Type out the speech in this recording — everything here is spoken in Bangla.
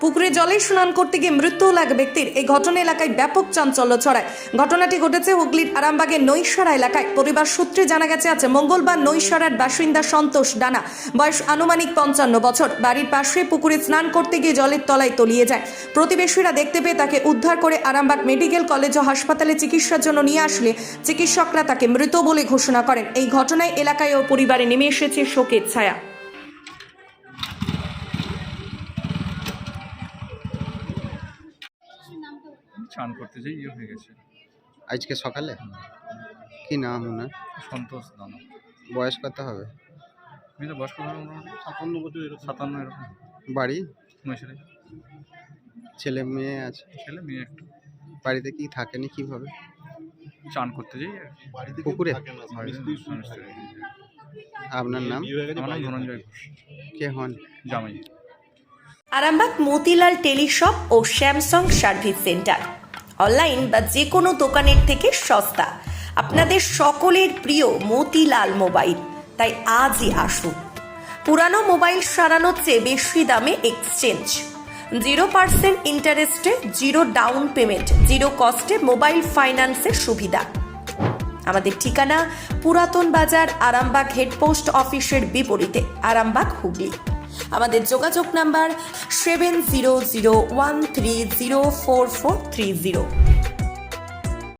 পুকুরে জলে স্নান করতে গিয়ে মৃত্যু হল এক ব্যক্তির। এই ঘটনা এলাকায় ব্যাপক চাঞ্চল্য ছড়ায়। ঘটনাটি ঘটেছে হুগলির আরামবাগের নৈশারা এলাকায়। পরিবার সূত্রে জানা গেছে আজ মঙ্গলবার নৈশারার বাসিন্দা সন্তোষ ডানা, বয়স আনুমানিক 55 বছর, বাড়ির পাশে পুকুরে স্নান করতে গিয়ে জলের তলায় তলিয়ে যায়। প্রতিবেশীরা দেখতে পেয়ে তাকে উদ্ধার করে আরামবাগ মেডিকেল কলেজ ও হাসপাতালে চিকিৎসার জন্য নিয়ে আসলে চিকিৎসকরা তাকে মৃত বলে ঘোষণা করেন। এই ঘটনায় এলাকায় ও পরিবারে নেমে এসেছে শোকের ছায়া। চান করতে যাই হয়ে গেছে আজকে সকালে। কি নাম ওনার? সন্তোষ দানা। বয়স কত হবে? আমি তো বয়স কত হবে? মোটামুটি 57 বছর, 57 এরকম। বাড়ি? নৈশারে। ছেলে মেয়ে আছে? ছেলে মেয়ে একটা। বাড়িতে কি থাকেনি কিভাবে? চান করতে যাই পুকুরে? বাড়িতে। আপনার নাম? আমার নাম ধনঞ্জয় ঘোষ। কে হন? জামাই। আরামবাগ মতিলাল টেলিশপ ও স্যামসাং সার্ভিস সেন্টার, অনলাইন বা যে কোনো দোকানের থেকে সস্তা। আপনাদের সকলের প্রিয় মতিলাল মোবাইল। তাই আজই আসুন। পুরানো মোবাইল সারানোর চেয়ে বেশি দামে এক্সচেঞ্জ, 0% ইন্টারেস্টে, 0 ডাউন পেমেন্ট, 0 কস্টে মোবাইল ফাইন্যান্সের সুবিধা। আমাদের ঠিকানা পুরাতন বাজার, আরামবাগ হেডপোস্ট অফিসের বিপরীতে, আরামবাগ, হুগলি। আমাদের যোগাযোগ নাম্বার 7001304430।